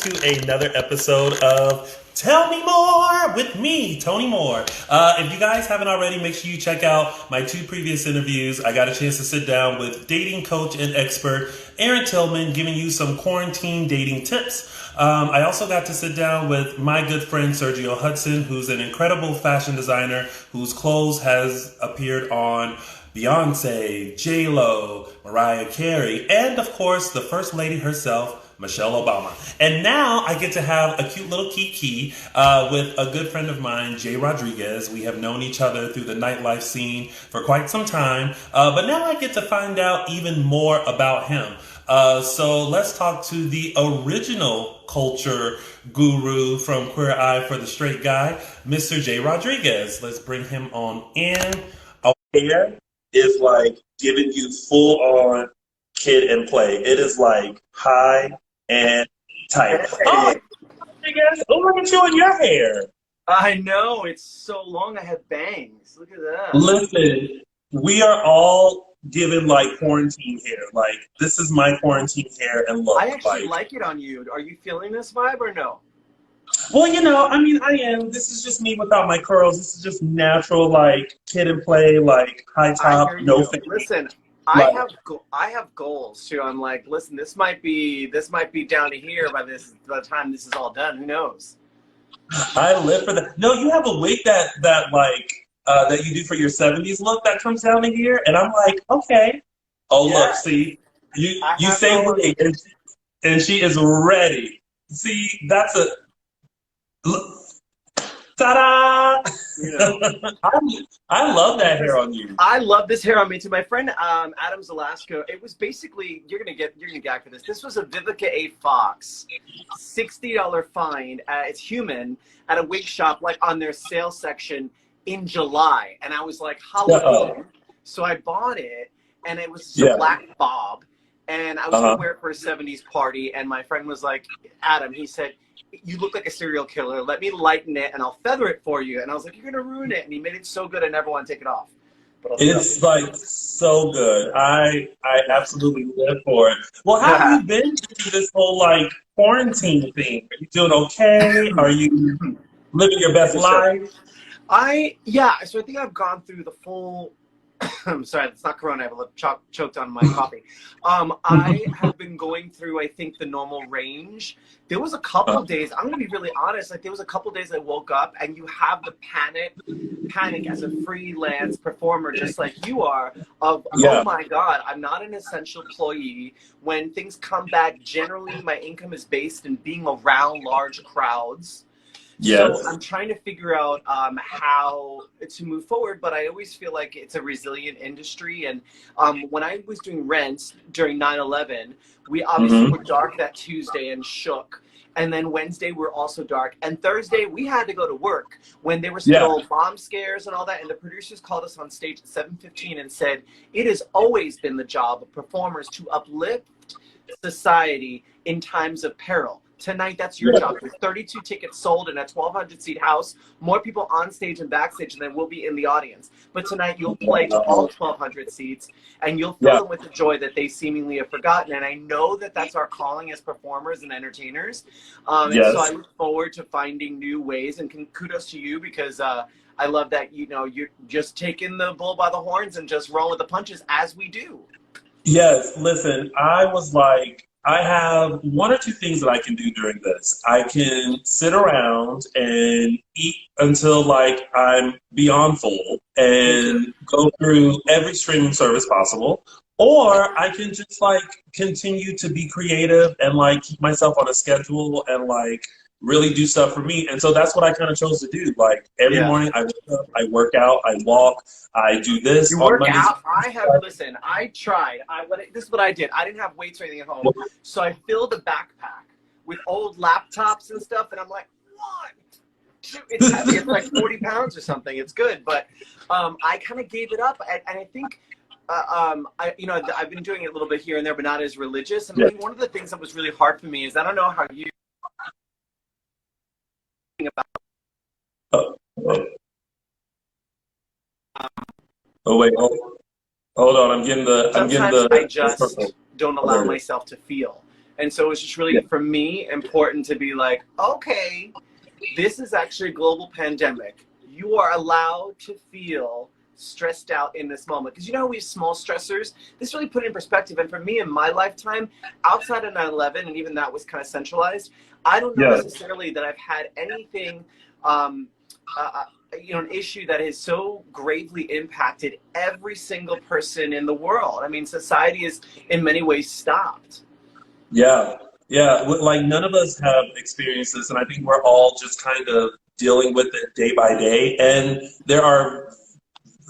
to another episode of Tell Me More with me, Tony Moore. If you guys haven't already, make sure you check out my two previous interviews. I got a chance to sit down with dating coach and expert Aaron Tillman, giving you some quarantine dating tips. I also got to sit down with my good friend Sergio Hudson, who's an incredible fashion designer whose clothes has appeared on Beyonce, J-Lo, Mariah Carey, and of course the First Lady herself, Michelle Obama. And now I get to have a cute little kiki with a good friend of mine, Jai Rodriquez. We have known each other through the nightlife scene for quite some time, but now I get to find out even more about him. So let's talk to the original culture guru from Queer Eye for the Straight Guy, Mr. Jai Rodriquez. Let's bring him on in. Our hair is like giving you full on kid and play. It is like high and tight. Oh, Rodriguez, look at you and your hair. I know, it's so long. I have bangs. Look at that. Listen, we are all given like quarantine hair. Like, this is my quarantine hair and look. I actually like it on you. Are you feeling this vibe or no? Well, you know, I mean, I am. This is just me without my curls. This is just natural, like, kid and play, like, high top, no fade. Listen, I have goals too. I'm like, listen, this might be down to here by the time this is all done. Who knows? I live for that. No, you have a wig that you do for your 70s look that comes down to here, and I'm like, okay. Oh, yeah. Look, see, you say wig, and she is ready. See, that's a look. Ta-da! You know, I love that hair on you. I love this hair on me too. My friend Adams Alaska. It was basically you're gonna gag for this. This was a Vivica A. Fox $60 find. It's human at a wig shop, like on their sales section in July, and I was like, Halloween. So I bought it, and it was a black bob, and I was gonna wear it for a 70s party. And my friend was like, Adam, he said, you look like a serial killer. Let me lighten it and I'll feather it for you. And I was like, you're going to ruin it. And he made it so good I never want to take it off. But it's like so good. I absolutely live for it. Well, how have you been through this whole like quarantine thing? Are you doing okay? Are you living your best life? So I think I've gone through the full I'm sorry, it's not Corona. I have a little choked on my coffee. I have been going through, I think, the normal range. There was a couple of days, I'm going to be really honest, like there was a couple of days I woke up and you have the panic as a freelance performer, just like you are, of, oh my God, I'm not an essential employee. When things come back, generally my income is based in being around large crowds. Yes. So I'm trying to figure out how to move forward, but I always feel like it's a resilient industry. And when I was doing Rents during 9/11, we obviously were dark that Tuesday and shook. And then Wednesday we're also dark. And Thursday we had to go to work when there were still bomb scares and all that. And the producers called us on stage at 7:15 and said, it has always been the job of performers to uplift society in times of peril. Tonight, that's your job. There's 32 tickets sold in a 1,200-seat house. More people on stage and backstage than there will be in the audience. But tonight, you'll play to all 1,200 seats, and you'll fill them with the joy that they seemingly have forgotten. And I know that that's our calling as performers and entertainers. And so I look forward to finding new ways. And kudos to you, because I love that, you know, you're just taking the bull by the horns and just rolling with the punches as we do. Yes, listen, I was like, I have one or two things that I can do during this. I can sit around and eat until like I'm beyond full and go through every streaming service possible. Or I can just like continue to be creative and like keep myself on a schedule and like really do stuff for me. And so that's what I kind of chose to do. Like every morning I wake up, I work out, I walk, I do this. You work out? Listen, I tried. This is what I did. I didn't have weights or anything at home. So I filled a backpack with old laptops and stuff. And I'm like, what? It's heavy. It's like 40 pounds or something. It's good. But I kind of gave it up. And I think, I've been doing it a little bit here and there, but not as religious. And I think one of the things that was really hard for me is, I don't know how you about oh wait, hold on. I'm getting the. Sometimes I just don't allow myself to feel. And so it was just really, for me, important to be like, okay, this is actually a global pandemic. You are allowed to feel stressed out in this moment. Because you know how we have small stressors? This really put it in perspective. And for me, in my lifetime, outside of 9/11, and even that was kind of centralized, I don't know necessarily that I've had anything, you know, an issue that has so gravely impacted every single person in the world. I mean, society is in many ways stopped. Yeah, yeah. Like none of us have experienced this, and I think we're all just kind of dealing with it day by day. And there are,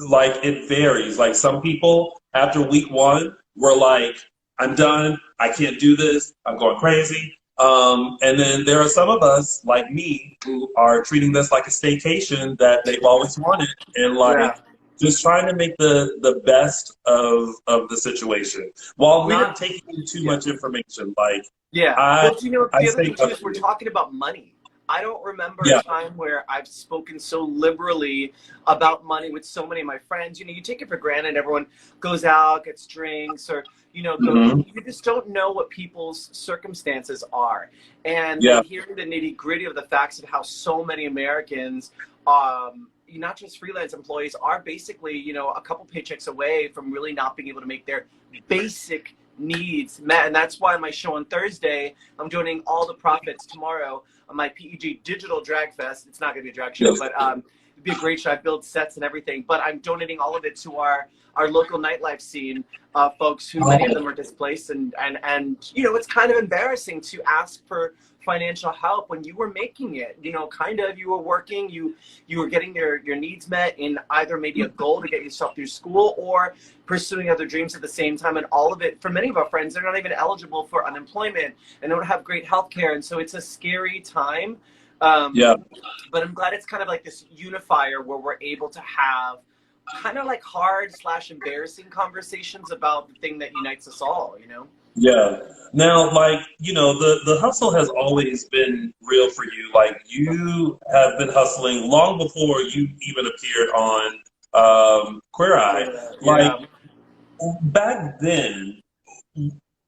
like, it varies. Like some people after week one were like, "I'm done. I can't do this. I'm going crazy." And then there are some of us, like me, who are treating this like a staycation that they've always wanted, and like just trying to make the best of the situation while not taking in too much information. Like, well, you know, I the other say thing too is we're talking about money. I don't remember a time where I've spoken so liberally about money with so many of my friends. You know, you take it for granted. Everyone goes out, gets drinks, or, you know, you just don't know what people's circumstances are. And hearing the nitty gritty of the facts of how so many Americans, not just freelance employees, are basically, you know, a couple paychecks away from really not being able to make their basic needs met. And that's why my show on Thursday, I'm donating all the profits tomorrow on my PEG Digital Drag Fest. It's not going to be a drag show, but it'd be a great show. I build sets and everything, but I'm donating all of it to our local nightlife scene, folks who many of them are displaced. And, you know, it's kind of embarrassing to ask for financial help when you were making it, you know, kind of, you were working, you were getting your needs met in either maybe a goal to get yourself through school or pursuing other dreams at the same time. And all of it, for many of our friends, they're not even eligible for unemployment and don't have great health care. And so it's a scary time. But I'm glad it's kind of like this unifier where we're able to have kind of like hard/embarrassing conversations about the thing that unites us all, you know? Yeah. Now, like, you know, the hustle has always been real for you. Like, you have been hustling long before you even appeared on Queer Eye. Like, back then,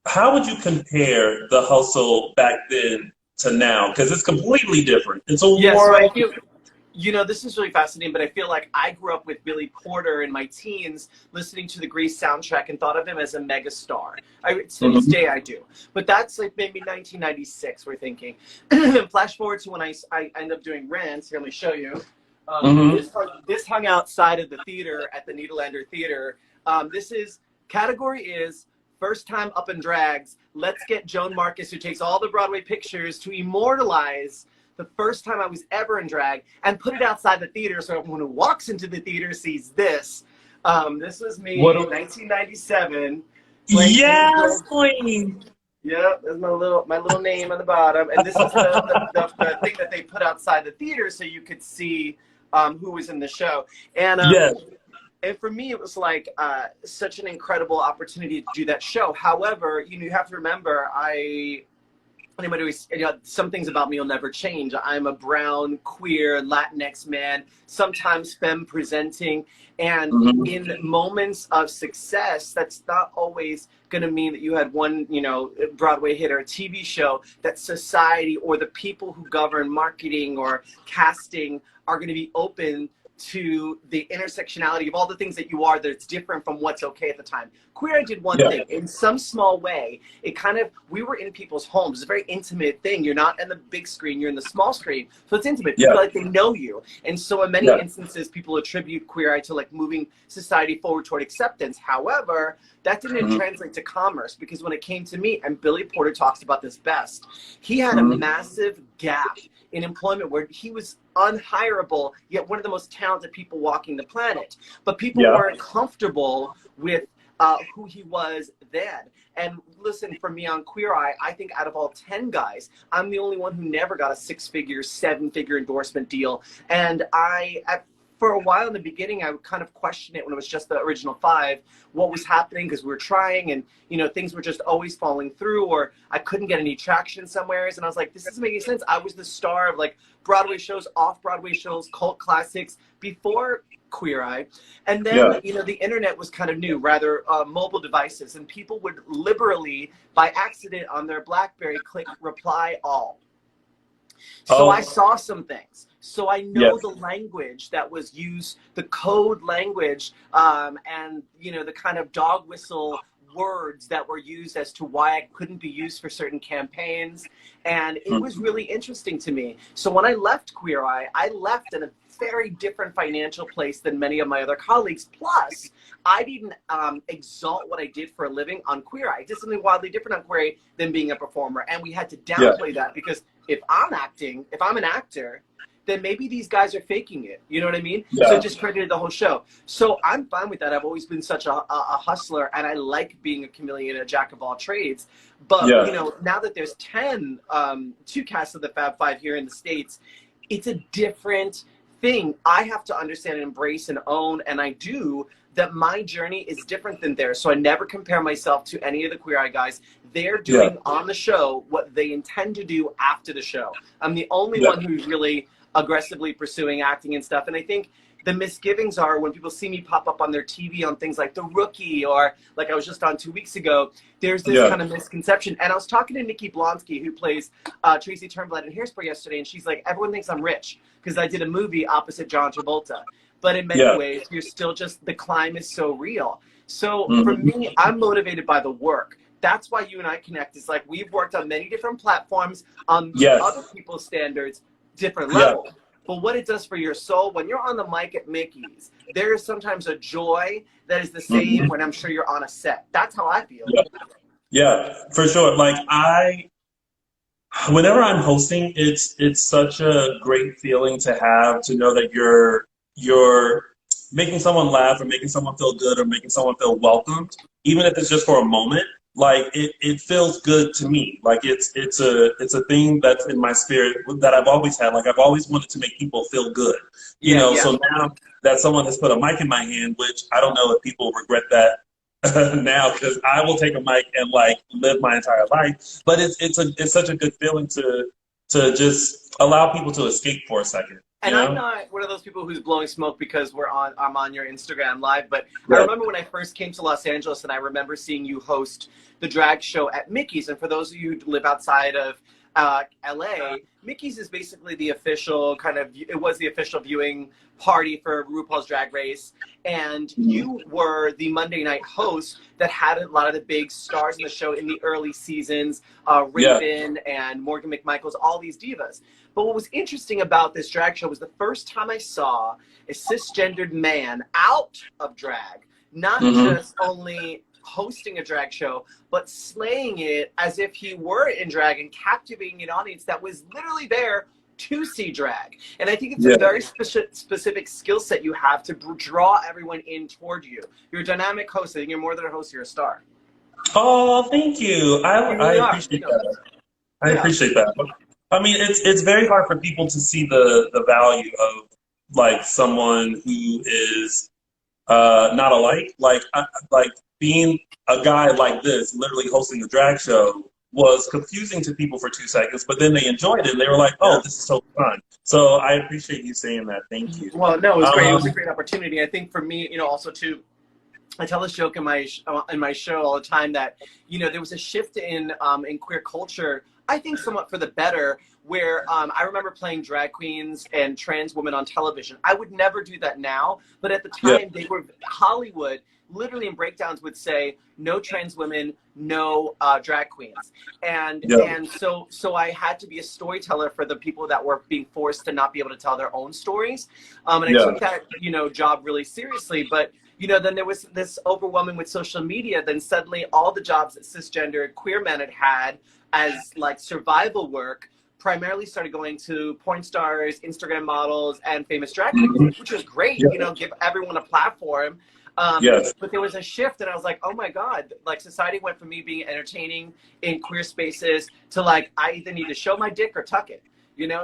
how would you compare the hustle back then to now? Because it's completely different. It's a world. You know, this is really fascinating, but I feel like I grew up with Billy Porter in my teens, listening to the Grease soundtrack and thought of him as a mega star. To this day I do. But that's like maybe 1996, we're thinking. Flash forward to when I end up doing Rants. Here, let me show you. This hung outside of the theater at the Nederlander Theater. Category is first time up in drags. Let's get Joan Marcus, who takes all the Broadway pictures, to immortalize the first time I was ever in drag and put it outside the theater so everyone who walks into the theater sees this. This was me in 1997. Yes, queen. Yeah, there's my little name on the bottom. And this is the thing that they put outside the theater so you could see who was in the show. And and for me, it was like such an incredible opportunity to do that show. However, you know, you have to remember, some things about me will never change. I'm a brown, queer, Latinx man, sometimes femme presenting. And in moments of success, that's not always going to mean that you had one, you know, Broadway hit or a TV show. That society or the people who govern marketing or casting are going to be open to the intersectionality of all the things that you are that's different from what's okay at the time. Queer Eye did one thing in some small way. It kind of, we were in people's homes. It's a very intimate thing. You're not in the big screen, you're in the small screen. So it's intimate. People feel like they know you. And so in many instances, people attribute Queer Eye to like moving society forward toward acceptance. However, that didn't translate to commerce, because when it came to me, and Billy Porter talks about this best, he had a massive gap in employment where he was unhireable, yet one of the most talented people walking the planet. But people weren't comfortable with who he was then. And listen, for me on Queer Eye, I think out of all 10 guys, I'm the only one who never got a 6-figure, 7-figure endorsement deal. And for a while in the beginning, I would kind of question it when it was just the original 5, what was happening, because we were trying and, you know, things were just always falling through, or I couldn't get any traction somewhere. And I was like, this doesn't make any sense. I was the star of like Broadway shows, off-Broadway shows, cult classics before Queer Eye, and then Yeah. you know the internet was kind of new, rather mobile devices, and people would liberally, by accident on their BlackBerry, click reply all. So I Oh, saw some things. So I know yes. the language that was used, the code language, and you know the kind of dog whistle words that were used as to why I couldn't be used for certain campaigns, and it was really interesting to me. So when I left Queer Eye, I left in a very different financial place than many of my other colleagues. Plus, I didn't exalt what I did for a living on Queer Eye. I did something wildly different on Queer Eye than being a performer, and we had to Yeah. downplay that because if I'm acting, if I'm an actor, then maybe these guys are faking it. You know what I mean? So Yeah. it just credited the whole show. So I'm fine with that. I've always been such a hustler, and I like being a chameleon, a jack of all trades. But, Yeah. you know, now that there's 10, two casts of the Fab Five here in the States, it's a different thing. I have to understand and embrace and own, and I do, that my journey is different than theirs. So I never compare myself to any of the Queer Eye guys. They're doing on the show what they intend to do after the show. I'm the only Yeah. one who's really aggressively pursuing acting and stuff. And I think the misgivings are when people see me pop up on their TV on things like The Rookie, or like I was just on 2 weeks ago, there's this Yeah. kind of misconception. And I was talking to Nikki Blonsky, who plays Tracy Turnblad in Hairspray yesterday, and she's like, everyone thinks I'm rich because I did a movie opposite John Travolta. But in many Yeah. ways, you're still just, the climb is so real. So for Mhm. me, I'm motivated by the work. That's why you and I connect. It's like we've worked on many different platforms on Yes. other people's standards, different Yeah. level. But what it does for your soul, when you're on the mic at Mickey's, there is sometimes a joy that is the same when I'm sure you're on a set. That's how I feel. Yeah. Yeah, for sure. Like whenever I'm hosting, it's such a great feeling to have, to know that you're making someone laugh or making someone feel good or making someone feel welcomed, even if it's just for a moment. Like it feels good to me. Like it's a thing that's in my spirit that I've always had. Like I've always wanted to make people feel good. You Yeah, know, yeah. so now that someone has put a mic in my hand, which I don't know if people regret that now, because I will take a mic and like live my entire life. But it's such a good feeling to just allow people to escape for a second. You And I'm know? not one of those people who's blowing smoke because I'm on your Instagram live, but I Yeah. remember when I first came to Los Angeles, and I remember seeing you host the drag show at Mickey's. And for those of you who live outside of LA, Mickey's is basically the official it was the official viewing party for RuPaul's Drag Race. And you were the Monday night host that had a lot of the big stars in the show in the early seasons, Yeah. Raven and Morgan McMichaels, all these divas. But what was interesting about this drag show was the first time I saw a cisgendered man out of drag, not just only hosting a drag show, but slaying it as if he were in drag and captivating an audience that was literally there to see drag. And I think it's Yeah. a very specific skill set you have to draw everyone in toward you. You're a dynamic host. I think you're more than a host, you're a star. Oh, thank you. You I really are. appreciate You know, that. I yeah. appreciate that. I mean, it's very hard for people to see the value of like someone who is not alike. Like being a guy like this, literally hosting a drag show, was confusing to people for 2 seconds, but then they enjoyed it and they were like, "Oh, this is so fun." So I appreciate you saying that. Thank you. Well, no, it was great. It was a Um, great opportunity. I think for me, you know, also too, I tell this joke in my show all the time that, you know, there was a shift in queer culture, I think somewhat for the better, where I remember playing drag queens and trans women on television. I would never do that now, but at the yeah, time they were Hollywood. Literally in breakdowns would say no trans women, no drag queens, and yeah, so I had to be a storyteller for the people that were being forced to not be able to tell their own stories, and I yeah, took that job really seriously. But then there was this overwhelming with social media. Then suddenly all the jobs that cisgender queer men had as like survival work primarily started going to porn stars, Instagram models, and famous drag queens, which was great. yeah, Give everyone a platform. yes, But there was a shift, and I was like, oh my God, like society went from me being entertaining in queer spaces to like, I either need to show my dick or tuck it,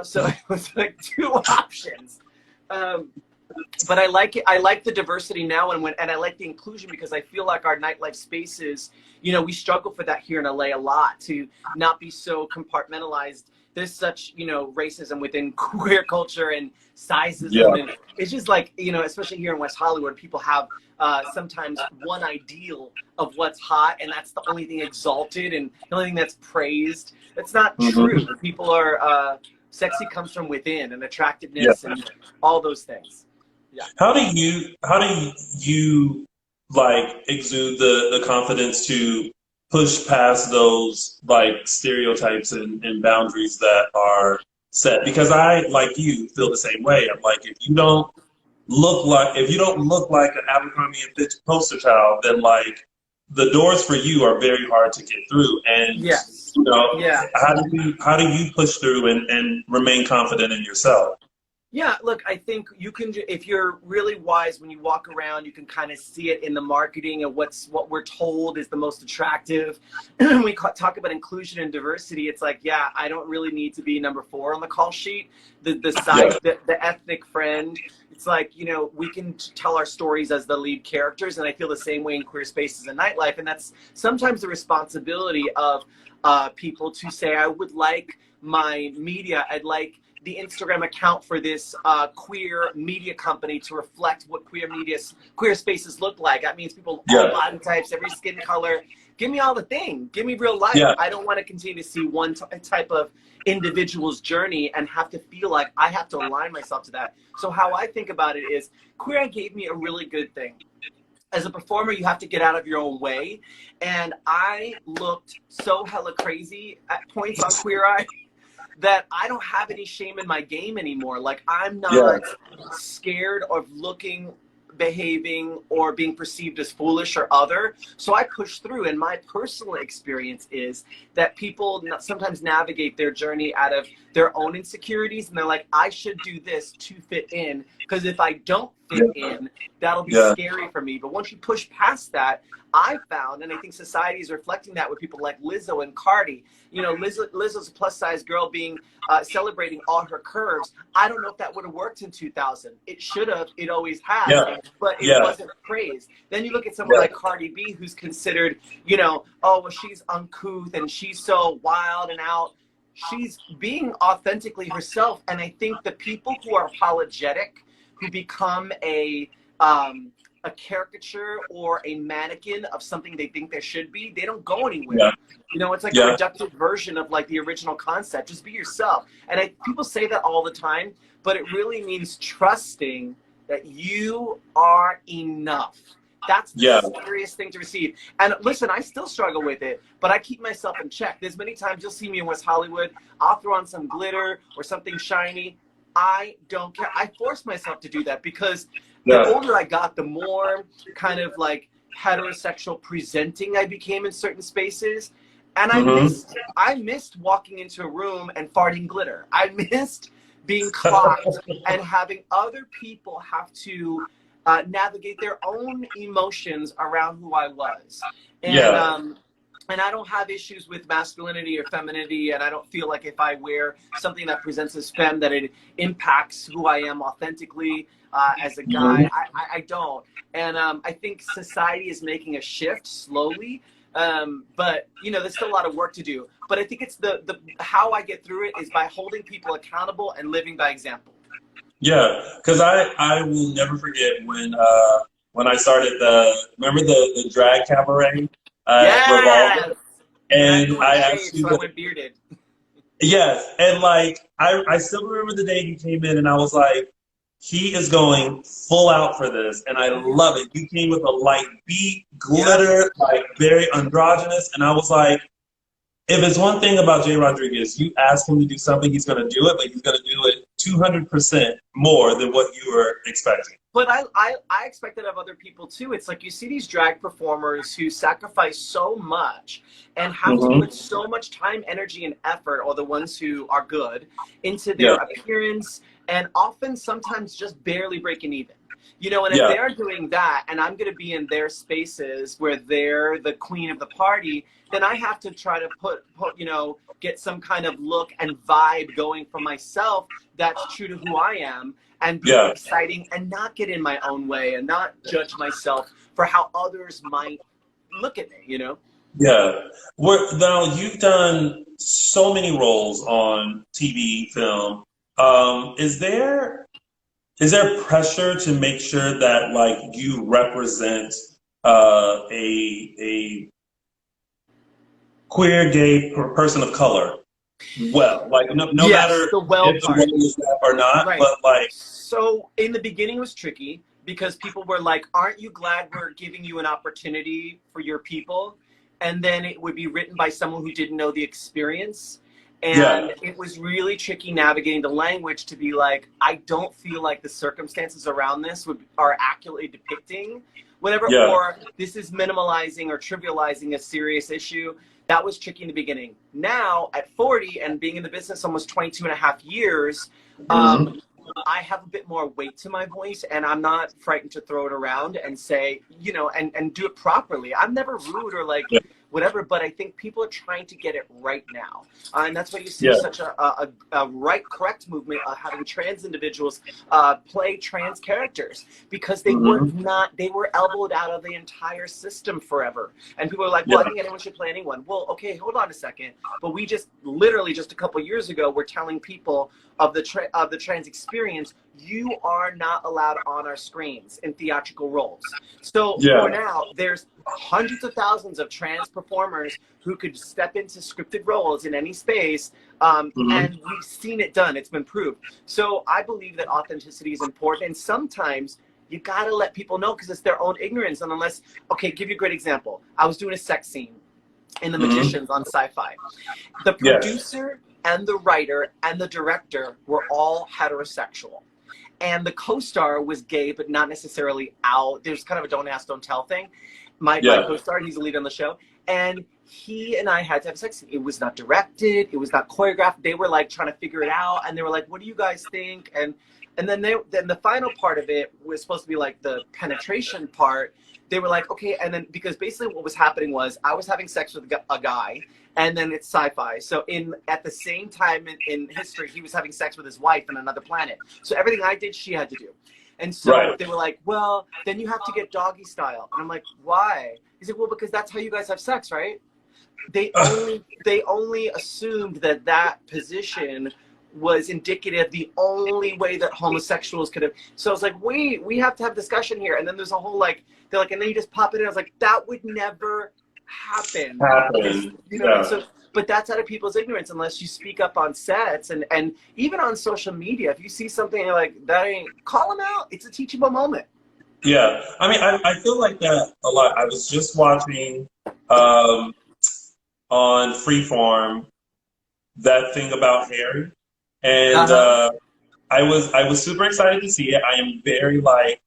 So it was like two options. But I like it. I like the diversity now, and I like the inclusion, because I feel like our nightlife spaces, we struggle for that here in LA a lot, to not be so compartmentalized there's such, you know, racism within queer culture and sizism. Yeah. And it's just like, you know, especially here in West Hollywood, people have sometimes one ideal of what's hot, and that's the only thing exalted and the only thing that's praised. That's not true. People are, sexy comes from within, and attractiveness and all those things. Yeah. How do you like exude the confidence to push past those like stereotypes and boundaries that are set? Because I, like you, feel the same way. I'm like, if you don't look like an Abercrombie and Fitch poster child, then like the doors for you are very hard to get through. And Yes. you know, Yeah. how do you push through and remain confident in yourself? Yeah, look, I think you can, if you're really wise when you walk around, you can kind of see it in the marketing of what we're told is the most attractive. When we talk about inclusion and diversity, it's like, yeah, I don't really need to be number 4 on the call sheet. The ethnic friend, it's like, you know, we can tell our stories as the lead characters, and I feel the same way in queer spaces and nightlife, and that's sometimes the responsibility of people to say, I would like my media, I'd like the Instagram account for this queer media company to reflect what queer spaces look like. That means people of all body types, every skin color. Give me all the thing. Give me real life. Yeah. I don't want to continue to see one type of individual's journey and have to feel like I have to align myself to that. So how I think about it is Queer Eye gave me a really good thing. As a performer, you have to get out of your own way. And I looked so hella crazy at points on Queer Eye that I don't have any shame in my game anymore. Like, I'm not scared of looking, behaving, or being perceived as foolish or other. So I push through. And my personal experience is that people sometimes navigate their journey out of their own insecurities. And they're like, I should do this to fit in, because if I don't fit in, that'll be scary for me. But once you push past that, I found, and I think society is reflecting that with people like Lizzo and Cardi. You know, Lizzo's a plus-size girl being celebrating all her curves. I don't know if that would have worked in 2000. It should have. It always has. But it wasn't praised. Then you look at someone like Cardi B, who's considered, you know, oh, well, she's uncouth and she's so wild and out. She's being authentically herself. And I think the people who are apologetic, who become a caricature or a mannequin of something they think there should be, they don't go anywhere. You know, it's like a reductive version of like the original concept. Just be yourself. And people say that all the time, but it really means trusting that you are enough. That's the scariest thing to receive. And listen, I still struggle with it, but I keep myself in check. There's many times you'll see me in West Hollywood, I'll throw on some glitter or something shiny. I don't care. I force myself to do that because the older I got, the more kind of like heterosexual presenting I became in certain spaces. And I missed walking into a room and farting glitter. I missed being clocked and having other people have to navigate their own emotions around who I was. And I don't have issues with masculinity or femininity, and I don't feel like if I wear something that presents as femme that it impacts who I am authentically as a guy. I don't. And I think society is making a shift slowly, but you know, there's still a lot of work to do. But I think it's the how I get through it is by holding people accountable and living by example. Yeah, because I will never forget when I started remember the drag cabaret Revolver? And I actually went bearded. Yes, and like I still remember the day he came in, and I was like, he is going full out for this, and I love it. You came with a light beat, glitter, like very androgynous, and I was like, if it's one thing about Jai Rodriquez, you ask him to do something, he's going to do it, but he's going to do it 200% more than what you were expecting. But I expect that of other people too. It's like you see these drag performers who sacrifice so much and have to put so much time, energy, and effort, or the ones who are good, into their appearance, and often sometimes just barely breaking even. You know, and if they're doing that, and I'm going to be in their spaces where they're the queen of the party, then I have to try to put you know, get some kind of look and vibe going for myself that's true to who I am, and be exciting, and not get in my own way, and not judge myself for how others might look at me, you know? Yeah. Now you've done so many roles on TV, film. Is there pressure to make sure that like you represent a queer, gay person of color well? Like no Yes, matter the well if the part. role is that or not, Right. but like So in the beginning it was tricky because people were like, aren't you glad we're giving you an opportunity for your people? And then it would be written by someone who didn't know the experience. yeah, And it was really tricky navigating the language to be like, I don't feel like the circumstances around this are accurately depicting whatever, yeah, or this is minimalizing or trivializing a serious issue. That was tricky in the beginning. Now at 40 and being in the business almost 22 and a half years, hmm, I have a bit more weight to my voice, and I'm not frightened to throw it around and say, and do it properly. I'm never rude or like yeah, whatever, but I think people are trying to get it right now. And that's why you see yeah, such a right, correct movement having trans individuals play trans characters because hmm, they were elbowed out of the entire system forever. And people are like, well, I yeah, think anyone should play anyone. Well, okay, hold on a second. But we just literally just a couple years ago, we're telling people of the trans experience, you are not allowed on our screens in theatrical roles. So for yeah, now, there's hundreds of thousands of trans performers who could step into scripted roles in any space, hmm, and we've seen it done. It's been proved. So I believe that authenticity is important, and sometimes you gotta let people know because it's their own ignorance. And unless, okay, give you a great example. I was doing a sex scene in The hmm, Magicians on Sci-Fi. The yes, producer and the writer and the director were all heterosexual. And the co-star was gay, but not necessarily out. There's kind of a don't ask, don't tell thing. My yeah, co-star, he's the lead on the show. And he and I had to have sex. It was not directed. It was not choreographed. They were like trying to figure it out. And they were like, what do you guys think? And then the final part of it was supposed to be like the penetration part. They were like, okay. And then because basically what was happening was I was having sex with a guy, and then it's sci-fi. So at the same time in history, he was having sex with his wife on another planet. So everything I did, she had to do. And so right. they were like, well, then you have to get doggy style. And I'm like, why? He said, well, because that's how you guys have sex, right? They only assumed that position was indicative the only way that homosexuals could have. So I was like, wait, we have to have discussion here. And then there's a whole like, they're like, and then you just pop it in. I was like, that would never happen. Because, Happen. and Yeah. so, but that's out of people's ignorance unless you speak up on sets and even on social media. If you see something you're like, that ain't, call them out. It's a teachable moment. Yeah, I mean, I feel like that a lot. I was just watching um, on Freeform that thing about Harry, and Uh-huh. I was super excited to see it. I am very like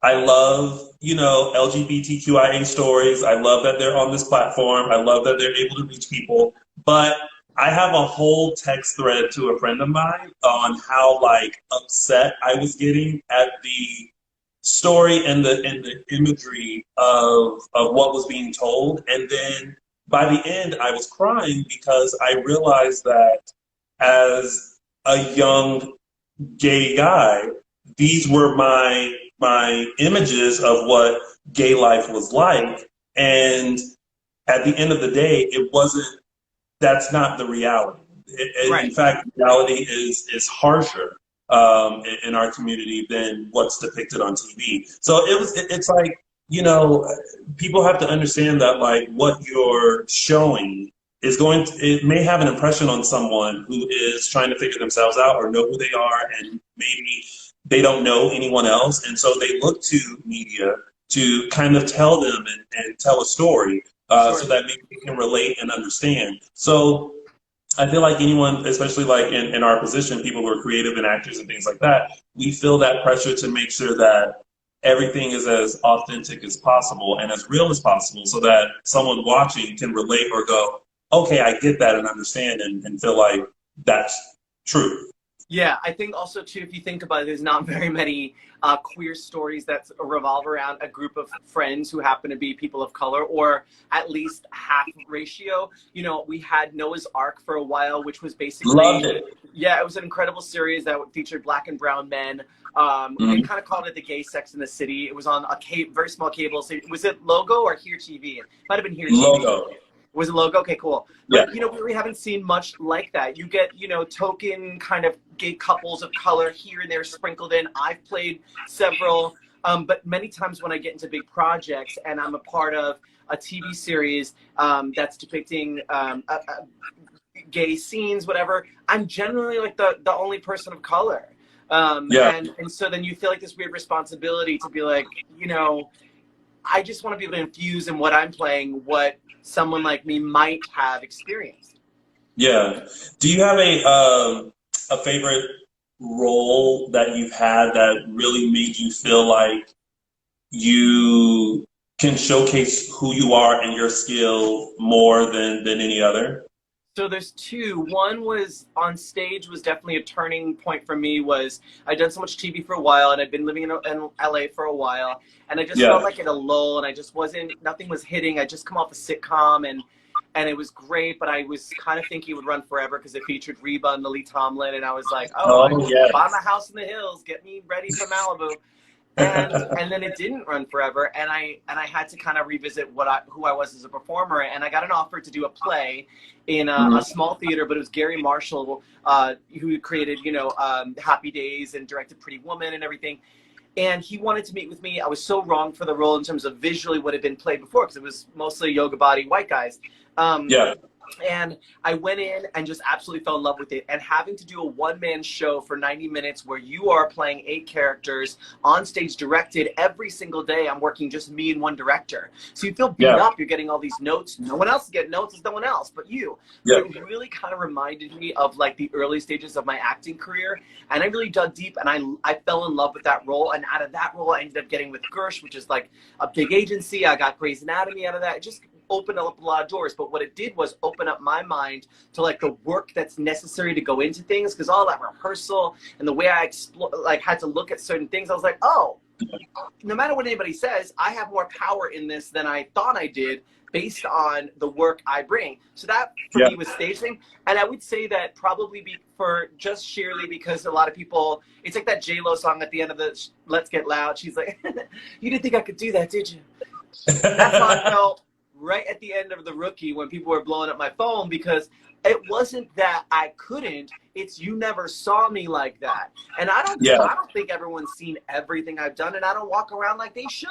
I love LGBTQIA stories. I love that they're on this platform. I love that they're able to reach people. But I have a whole text thread to a friend of mine on how like upset I was getting at the story and the imagery of what was being told. And then by the end I was crying because I realized that as a young gay guy, these were my images of what gay life was like. And at the end of the day, it wasn't. That's not the reality. In Right. fact, reality is harsher in our community than what's depicted on TV. So it's like people have to understand that like what you're showing is it may have an impression on someone who is trying to figure themselves out or know who they are, and maybe they don't know anyone else, and so they look to media to kind of tell them and tell a story so Sure. that maybe they can relate and understand. So I feel like anyone, especially like in our position, people who are creative and actors and things like that, we feel that pressure to make sure that everything is as authentic as possible and as real as possible so that someone watching can relate or go, okay, I get that and understand and feel like that's true. Yeah, I think also too, if you think about it, there's not very many queer stories that revolve around a group of friends who happen to be people of color, or at least half ratio. We had Noah's Ark for a while, which was Loved basically it. Yeah, it was an incredible series that featured black and brown men. They kind of called it the gay Sex in the City. It was on a very small cable. So was it Logo or Here TV? It might have been Here TV. Logo. Was it Logo? Okay, cool. Yeah. But, you know, we really haven't seen much like that. You get, you know, token kind of gay couples of color here and there sprinkled in. I've played several, but many times when I get into big projects and I'm a part of a TV series that's depicting gay scenes, whatever, I'm generally like the only person of color. And so then you feel like this weird responsibility to be like, you know, I just want to be able to infuse in what I'm playing what someone like me might have experienced. Yeah. Do you have a favorite role that you've had that really made you feel like you can showcase who you are and your skill more than any other? So there's two. One was on stage was definitely a turning point for me. Was I'd done so much TV for a while and I'd been living in LA for a while, and I just felt like in a lull and I just nothing was hitting. I just come off a sitcom and it was great, but I was kind of thinking it would run forever because it featured Reba and Lily Tomlin, and I was like, buy my house in the hills, get me ready for Malibu. And then it didn't run forever, and I had to kind of revisit who I was as a performer, and I got an offer to do a play in a small theater, but it was Gary Marshall who created, you know, Happy Days and directed Pretty Woman and everything, and he wanted to meet with me. I was so wrong for the role in terms of visually what had been played before because it was mostly yoga body white guys. And I went in and just absolutely fell in love with it. And having to do a one-man show for 90 minutes where you are playing 8 characters on stage directed every single day. I'm working just me and one director. So you feel beat up. You're getting all these notes. No one else is getting notes. It's no one else but you. But it really kind of reminded me of like the early stages of my acting career. And I really dug deep and I fell in love with that role. And out of that role, I ended up getting with Gersh, which is like a big agency. I got Grey's Anatomy out of that. It just opened up a lot of doors, but what it did was open up my mind to like the work that's necessary to go into things, because all that rehearsal and the way I had to look at certain things, I was like, oh, no matter what anybody says, I have more power in this than I thought I did based on the work I bring. So that for me was staging, and I would say that probably for just sheerly because a lot of people, it's like that J-Lo song at the end of the Let's Get Loud. She's like, you didn't think I could do that, did you? That's how I felt right at the end of The Rookie when people were blowing up my phone, because it wasn't that I couldn't, it's you never saw me like that. And I don't think everyone's seen everything I've done, and I don't walk around like they should.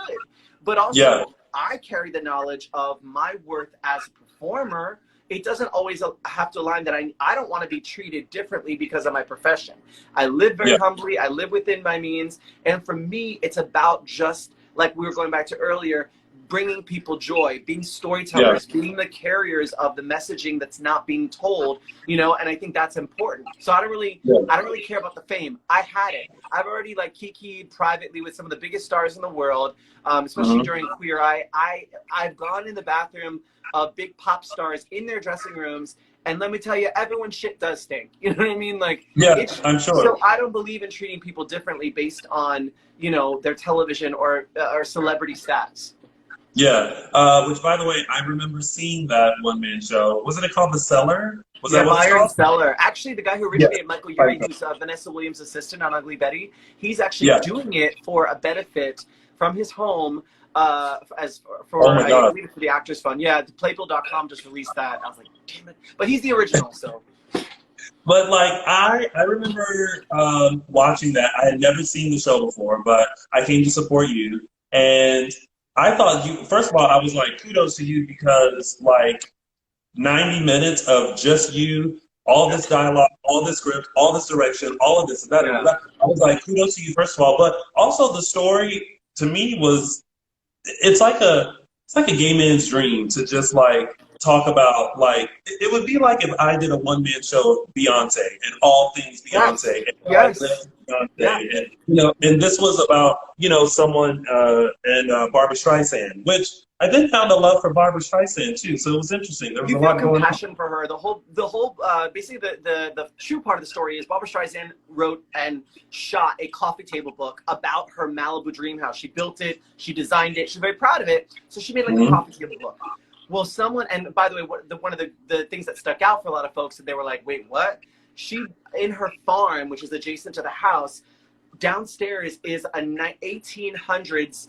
But also, I carry the knowledge of my worth as a performer. It doesn't always have to align that I don't want to be treated differently because of my profession. I live very humbly, I live within my means, and for me, it's about just, like we were going back to earlier, bringing people joy, being storytellers, being the carriers of the messaging that's not being told, you know, and I think that's important. So I don't really care about the fame. I had it. I've already like kikied privately with some of the biggest stars in the world, especially during Queer Eye. I've gone in the bathroom of big pop stars in their dressing rooms, and let me tell you, everyone's shit does stink. You know what I mean? Like, I'm sure. So I don't believe in treating people differently based on, you know, their television or celebrity status. Which, by the way, I remember seeing that one-man show. Wasn't it called The Cellar? Was that what it's called? Cellar. Actually, the guy who originated Michael Urie, who's Vanessa Williams' assistant on Ugly Betty, he's actually doing it for a benefit from his home for the Actors Fund. Yeah, Playbill.com just released that. I was like, damn it. But he's the original, so. But like I remember watching that. I had never seen the show before, but I came to support you, and I thought first of all, I was like, kudos to you, because like 90 minutes of just you, all this dialogue, all this script, all this direction, all of this and that. I was like, kudos to you, first of all. But also the story to me was, it's like a gay man's dream to just like talk about, like, it would be like if I did a one-man show of Beyonce and all things Beyonce. And, you know, and this was about, you know, someone and Barbra Streisand, which I then found a love for Barbra Streisand too. So it was interesting. There was a lot going on. Compassion for her. The whole basically the true part of the story is Barbra Streisand wrote and shot a coffee table book about her Malibu dream house. She built it, she designed it, she's very proud of it. So she made like a coffee table book. Well, someone, and by the way, one of the things that stuck out for a lot of folks, that they were like, wait, what? she, in her farm, which is adjacent to the house, downstairs is a 1800s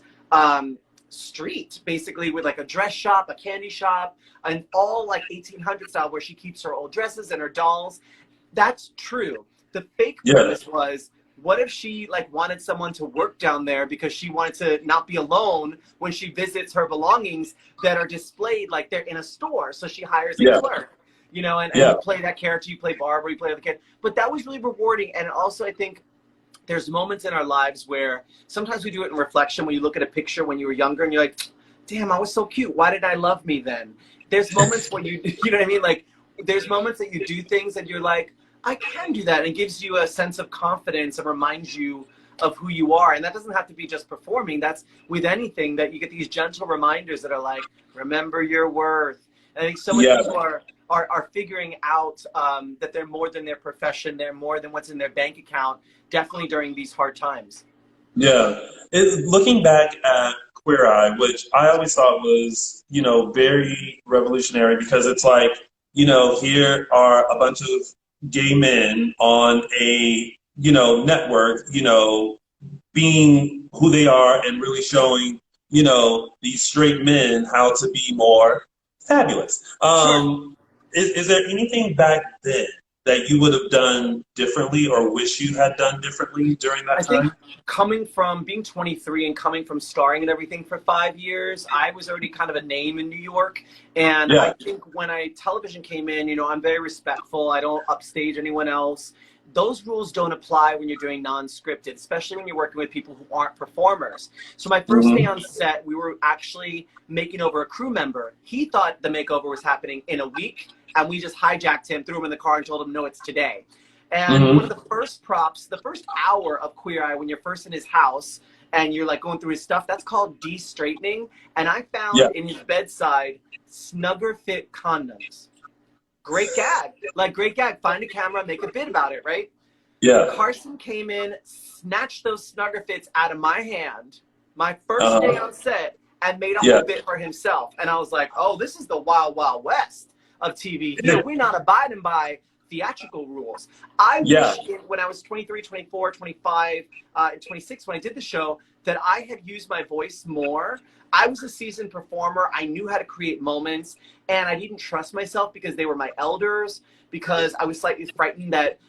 street, basically, with like a dress shop, a candy shop, and all like 1800 style, where she keeps her old dresses and her dolls. That's true. The fake premise was, what if she like wanted someone to work down there because she wanted to not be alone when she visits her belongings that are displayed like they're in a store? So she hires a clerk, you know, and you play that character, you play Barbara, you play the kid. But that was really rewarding. And also, I think there's moments in our lives where sometimes we do it in reflection, when you look at a picture when you were younger and you're like, damn, I was so cute. Why did I love me then? There's moments when you know what I mean? Like, there's moments that you do things and you're like, I can do that. And it gives you a sense of confidence and reminds you of who you are. And that doesn't have to be just performing. That's with anything, that you get these gentle reminders that are like, remember your worth. And I think so many people are figuring out that they're more than their profession. They're more than what's in their bank account, definitely during these hard times. Yeah. Looking back at Queer Eye, which I always thought was, you know, very revolutionary, because it's like, you know, here are a bunch of gay men on a, you know, network, you know, being who they are and really showing, you know, these straight men how to be more fabulous. Is there anything back then that you would have done differently or wish you had done differently during that time? I think coming from being 23 and coming from starring and everything for 5 years, I was already kind of a name in New York. And I think when television came in, you know, I'm very respectful. I don't upstage anyone else. Those rules don't apply when you're doing non-scripted, especially when you're working with people who aren't performers. So my first day on set, we were actually making over a crew member. He thought the makeover was happening in a week, and we just hijacked him, threw him in the car, and told him, no, it's today. And one of the first props, the first hour of Queer Eye, when you're first in his house and you're like going through his stuff, that's called de-straightening. And I found in his bedside Snugger Fit condoms. Great gag. Like, great gag. Find a camera, make a bit about it, right? Yeah. Carson came in, snatched those Snugger Fits out of my hand, my first day on set, and made a whole bit for himself. And I was like, oh, this is the wild, wild west of TV. Here, we're not abiding by theatrical rules. I wish when I was 23, 24, 25, and 26, when I did the show, that I had used my voice more. I was a seasoned performer. I knew how to create moments, and I didn't trust myself because they were my elders, because I was slightly frightened that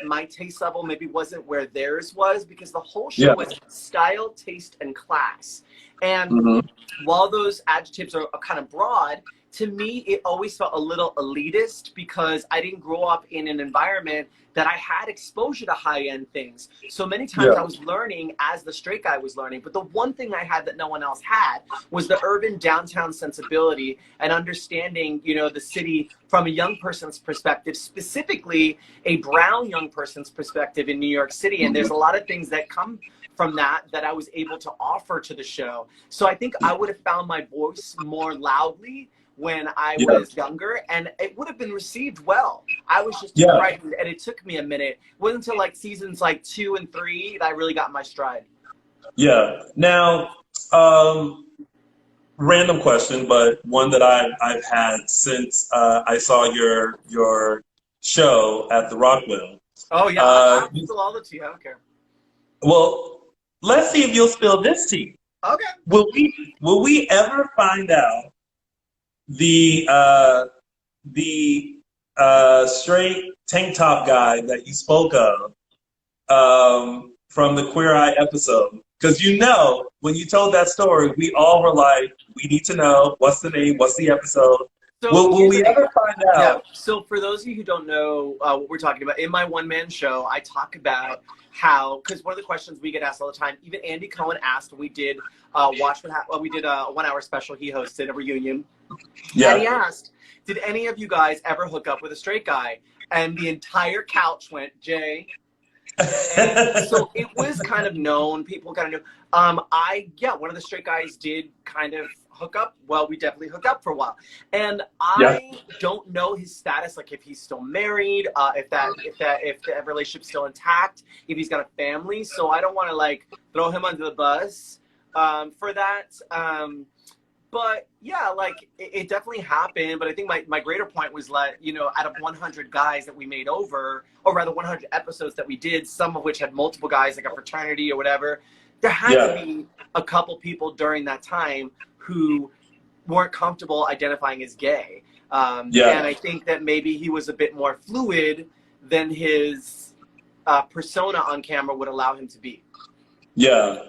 my taste level maybe wasn't where theirs was, because the whole show was style, taste, and class. And while those adjectives are kind of broad, to me, it always felt a little elitist, because I didn't grow up in an environment that I had exposure to high-end things. So many times I was learning as the straight guy was learning. But the one thing I had that no one else had was the urban downtown sensibility and understanding, you know, the city from a young person's perspective, specifically a brown young person's perspective in New York City. And there's a lot of things that come from that I was able to offer to the show. So I think I would have found my voice more loudly when I was younger, and it would have been received well. I was just too frightened, and it took me a minute. It wasn't until like seasons like 2 and 3 that I really got my stride. Yeah. Now, random question, but one that I've had since I saw your show at the Rockwell. Oh yeah, I'll spill all the tea. I don't care. Well, let's see if you'll spill this tea. Okay. Will we ever find out the straight tank top guy that you spoke of from the Queer Eye episode? Because, you know, when you told that story, we all were like, we need to know, what's the name, what's the episode? So will we ever find out? Yeah. So for those of you who don't know what we're talking about, in my one-man show, I talk about how, because one of the questions we get asked all the time, even Andy Cohen asked when we did we did a 1-hour special he hosted, a reunion. Yeah. And he asked, did any of you guys ever hook up with a straight guy? And the entire couch went, Jay. And so it was kind of known. People kind of knew. One of the straight guys did kind of hook up. Well, we definitely hooked up for a while. And I don't know his status, like if he's still married, if the relationship's still intact, if he's got a family. So I don't want to like throw him under the bus for that. But yeah, like it definitely happened. But I think my greater point was like, you know, out of 100 guys that we made over, or rather 100 episodes that we did, some of which had multiple guys, like a fraternity or whatever, there had to be a couple people during that time who weren't comfortable identifying as gay. And I think that maybe he was a bit more fluid than his persona on camera would allow him to be. Yeah.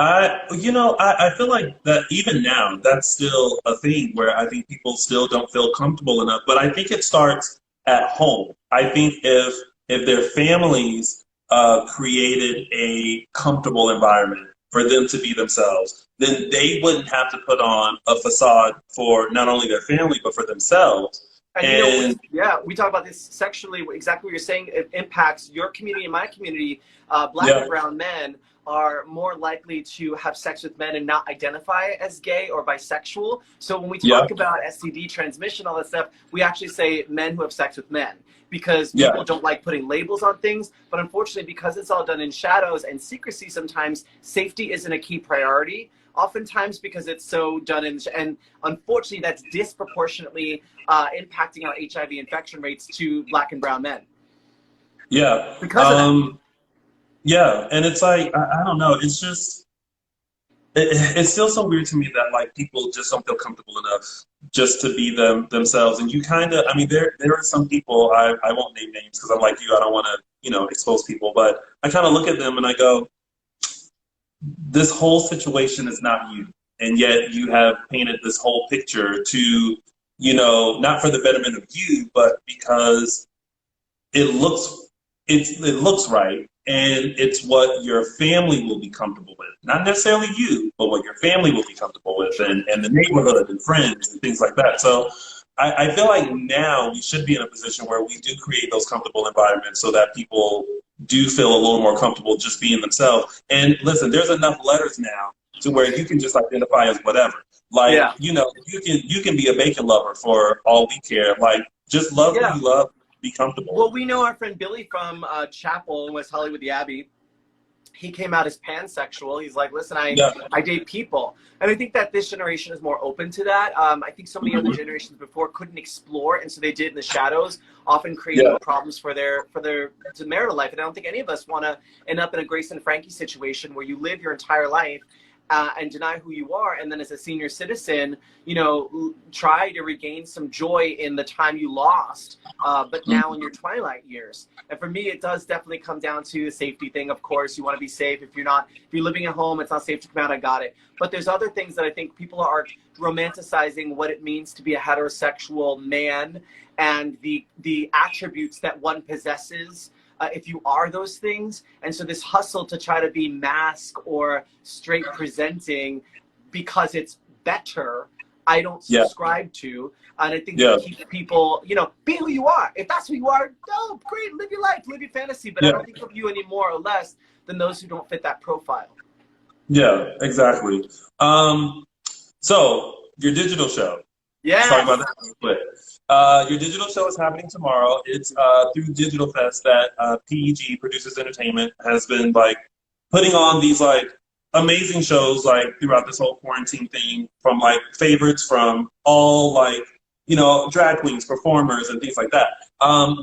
I feel like that even now, that's still a thing where I think people still don't feel comfortable enough. But I think it starts at home. I think if their families created a comfortable environment for them to be themselves, then they wouldn't have to put on a facade for not only their family but for themselves. And you know, we talk about this sexually, exactly what you're saying. It impacts your community and my community. Black and brown men are more likely to have sex with men and not identify as gay or bisexual. So when we talk about STD transmission, all that stuff, we actually say men who have sex with men, because people don't like putting labels on things. But unfortunately, because it's all done in shadows and secrecy, sometimes safety isn't a key priority. Oftentimes because it's so done in, and unfortunately that's disproportionately impacting our HIV infection rates to Black and brown men. Yeah. Because of that. Yeah, and it's like, I don't know, it's just, it's still so weird to me that like people just don't feel comfortable enough just to be themselves. And you kind of, I mean, there are some people, I won't name names because I'm like you, I don't want to, you know, expose people, but I kind of look at them and I go, this whole situation is not you. And yet you have painted this whole picture to, you know, not for the betterment of you, but because it looks right. And it's what your family will be comfortable with. Not necessarily you, but what your family will be comfortable with, and the neighborhood and friends and things like that. So I feel like now we should be in a position where we do create those comfortable environments so that people do feel a little more comfortable just being themselves. And listen, there's enough letters now to where you can just identify as whatever. Like, you know, you can be a bacon lover for all we care. Like, just love who you love. Be comfortable. Well, we know our friend Billy from Chapel in West Hollywood, the Abbey. He came out as pansexual. He's like, listen, I date people. And I think that this generation is more open to that. I think so many other generations before couldn't explore, and so they did in the shadows, often creating problems for their marital life. And I don't think any of us want to end up in a Grace and Frankie situation where you live your entire life and deny who you are, and then as a senior citizen, you know, try to regain some joy in the time you lost, but now in your twilight years. And for me, it does definitely come down to a safety thing. Of course, you want to be safe. If you're living at home, it's not safe to come out. I got it. But there's other things that I think people are romanticizing what it means to be a heterosexual man and the attributes that one possesses. If you are those things. And so this hustle to try to be mask or straight presenting because it's better, I don't subscribe to. And I think it keeps people, you know, be who you are. If that's who you are, no, great, live your life, live your fantasy. But I don't think of you any more or less than those who don't fit that profile. Yeah, exactly. So your digital show. Yeah. Let's talk about that real quick. Your digital show is happening tomorrow. It's through Digital Fest that PEG Producers Entertainment has been like putting on these like amazing shows like throughout this whole quarantine thing, from like favorites from all like, you know, drag queens, performers, and things like that.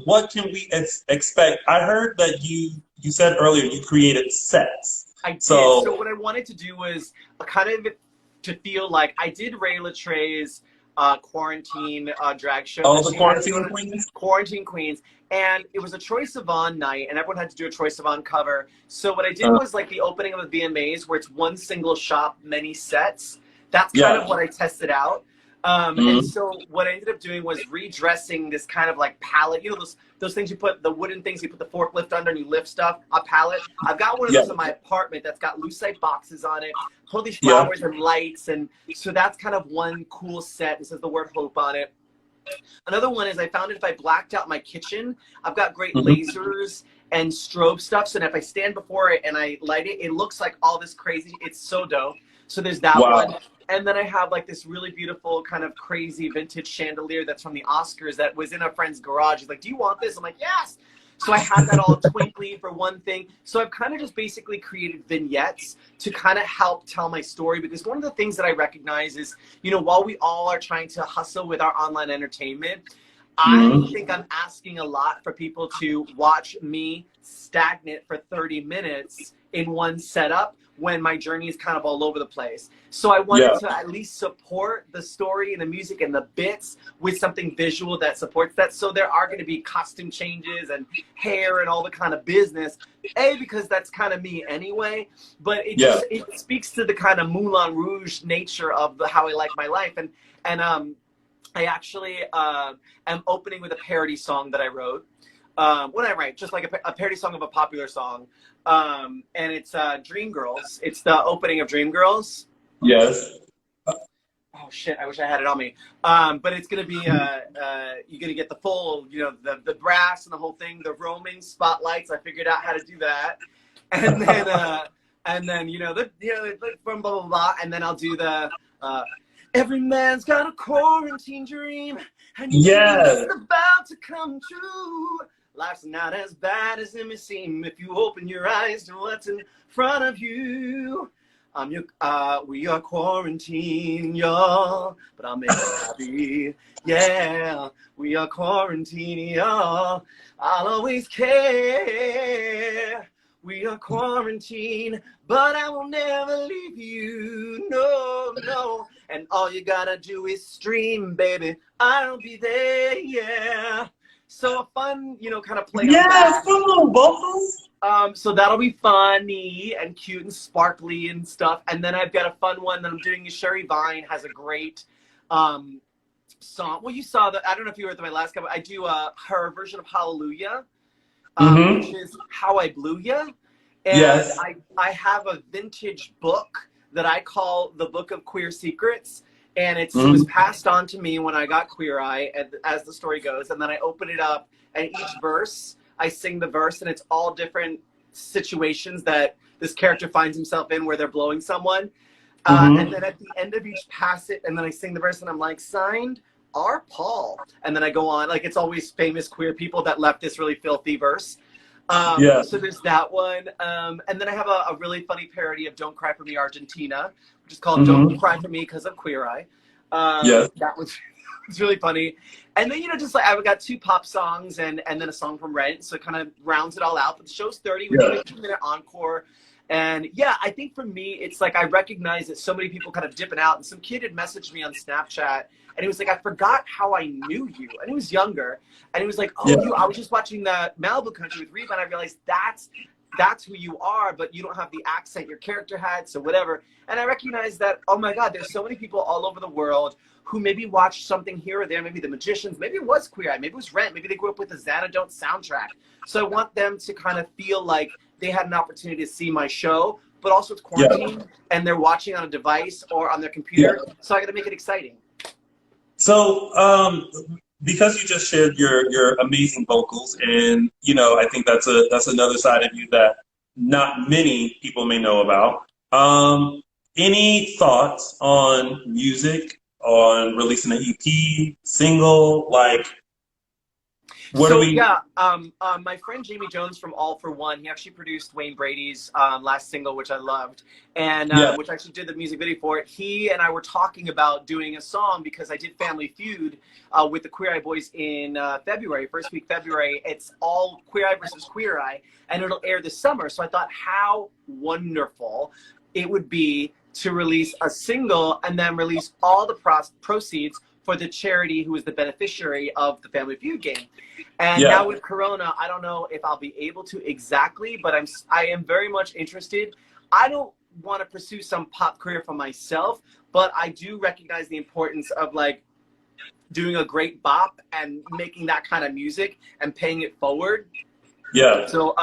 What can we expect? I heard that you said earlier you created sets. I did. So what I wanted to do was kind of to feel like I did Ray Latrey's quarantine drag show. Oh, the Quarantine Queens? Quarantine Queens. And it was a Troye Sivan night, and everyone had to do a Troye Sivan cover. So what I did was like the opening of the VMAs, where it's one single shop, many sets. That's kind of what I tested out. And so what I ended up doing was redressing this kind of like palette. You know, those things you put, the wooden things you put the forklift under and you lift stuff, a palette. I've got one of those in my apartment that's got lucite boxes on it, pull these flowers and lights. And so that's kind of one cool set. It says the word hope on it. Another one is I found if I blacked out my kitchen, I've got great lasers and strobe stuff. So if I stand before it and I light it, it looks like all this crazy. It's so dope. So there's that one. And then I have like this really beautiful kind of crazy vintage chandelier that's from the Oscars that was in a friend's garage. He's like, do you want this? I'm like, yes. So I had that all twinkly for one thing. So I've kind of just basically created vignettes to kind of help tell my story, because one of the things that I recognize is, you know, while we all are trying to hustle with our online entertainment, I think I'm asking a lot for people to watch me stagnant for 30 minutes in one setup when my journey is kind of all over the place. So I wanted to at least support the story and the music and the bits with something visual that supports that. So there are going to be costume changes and hair and all the kind of business. A, because that's kind of me anyway, but it just, it speaks to the kind of Moulin Rouge nature of how I like my life. And I actually am opening with a parody song that I wrote. When I write, just like a parody song of a popular song. And it's Dreamgirls. It's the opening of Dreamgirls. Yes. Oh shit, I wish I had it on me. But it's gonna be you're gonna get the full, you know, the brass and the whole thing, the roaming spotlights. I figured out how to do that. And then you know from blah blah blah, and then I'll do the every man's got a quarantine dream, and it's about to come true. Life's not as bad as it may seem if you open your eyes to what's in front of you. We are quarantined, y'all, but I'll make it happy. Yeah, we are quarantined, y'all. I'll always care. We are quarantined, but I will never leave you. No, no. And all you gotta do is stream, baby. I'll be there, yeah. So a fun, you know, kind of play on that. Fun little vocals. So that'll be funny and cute and sparkly and stuff. And then I've got a fun one that I'm doing. Sherry Vine has a great song. Well, you saw that. I don't know if you were at my last couple. I do her version of Hallelujah, which is How I Blew Ya. And I have a vintage book that I call the Book of Queer Secrets. And it was passed on to me when I got Queer Eye, as the story goes. And then I open it up, and each verse, I sing the verse, and it's all different situations that this character finds himself in where they're blowing someone. And then at the end of each passage, and then I sing the verse, and I'm like, signed, R. Paul. And then I go on, like, it's always famous queer people that left this really filthy verse. So there's that one. And then I have a really funny parody of Don't Cry For Me Argentina, which is called Don't Cry For Me because of Queer Eye. That was it's really funny. And then, you know, just like I've got 2 pop songs and then a song from Rent. So it kind of rounds it all out. But the show's 30. We do a 2-minute encore. And yeah, I think for me, it's like I recognize that so many people kind of dipping out. And some kid had messaged me on Snapchat. And he was like, I forgot how I knew you. And he was younger. And he was like, oh, I was just watching the Malibu Country with Reba. And I realized that's who you are, but you don't have the accent your character had, so whatever. And I recognize that, oh my God, there's so many people all over the world who maybe watched something here or there, maybe The Magicians, maybe it was Queer Eye, maybe it was Rent, maybe they grew up with the Xanadont soundtrack. So I want them to kind of feel like they had an opportunity to see my show, but also it's quarantine and they're watching on a device or on their computer, so I gotta make it exciting. So, because you just shared your amazing vocals, and you know, I think that's another side of you that not many people may know about. Any thoughts on music, on releasing an EP, single, like? My friend Jamie Jones from All For One, he actually produced Wayne Brady's last single, which I loved, and which I actually did the music video for it. He and I were talking about doing a song because I did Family Feud with the Queer Eye Boys in February, first week February. It's all Queer Eye versus Queer Eye, and it'll air this summer. So I thought how wonderful it would be to release a single and then release all the proceeds for the charity who is the beneficiary of the Family Feud game. And now with Corona, I don't know if I'll be able to exactly, but I am very much interested. I don't want to pursue some pop career for myself, but I do recognize the importance of like doing a great bop and making that kind of music and paying it forward. Yeah. So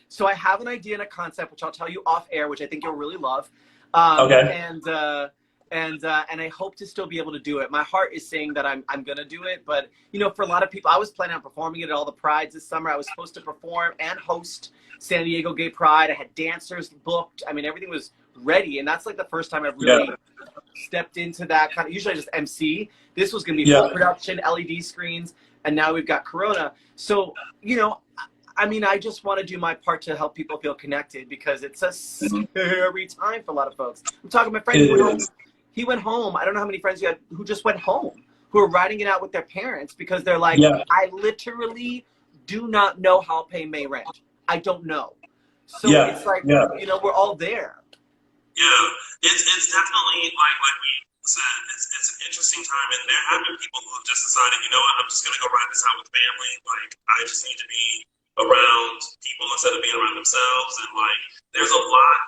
so I have an idea and a concept, which I'll tell you off air, which I think you'll really love. And I hope to still be able to do it. My heart is saying that I'm gonna do it, but you know, for a lot of people, I was planning on performing it at all the prides this summer. I was supposed to perform and host San Diego Gay Pride. I had dancers booked. I mean, everything was ready, and that's like the first time I've really stepped into that kind of. Usually, I just MC. This was gonna be full production, LED screens, and now we've got Corona. So you know, I mean, I just want to do my part to help people feel connected because it's a scary time for a lot of folks. I'm talking to my friend who went home. He went home. I don't know how many friends you had who just went home, who are writing it out with their parents because they're like, I literally do not know how I'll pay May rent. I don't know. So it's like, you know, we're all there. Yeah, it's definitely like we said, it's an interesting time, and there have been people who have just decided, you know what, I'm just gonna go ride this out with family. Like, I just need to be around people instead of being around themselves, and like, there's a lot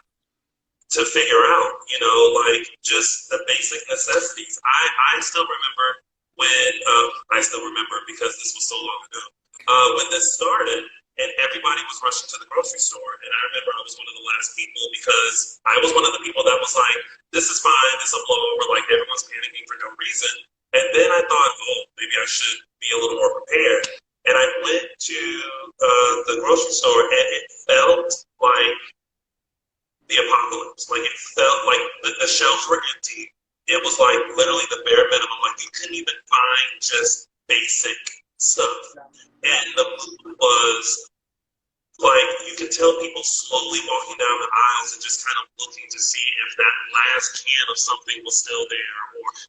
to figure out, you know, like just the basic necessities. I still remember when I still remember because this was so long ago when this started. And everybody was rushing to the grocery store. And I remember I was one of the last people because I was one of the people that was like, this is fine, this will blow over, like everyone's panicking for no reason. And then I thought, oh, maybe I should be a little more prepared. And I went to the grocery store and it felt like the apocalypse. Like it felt like the shelves were empty. It was like literally the bare minimum. Like you couldn't even find just basic stuff. And the mood was like you could tell people slowly walking down the aisles and just kind of looking to see if that last can of something was still there.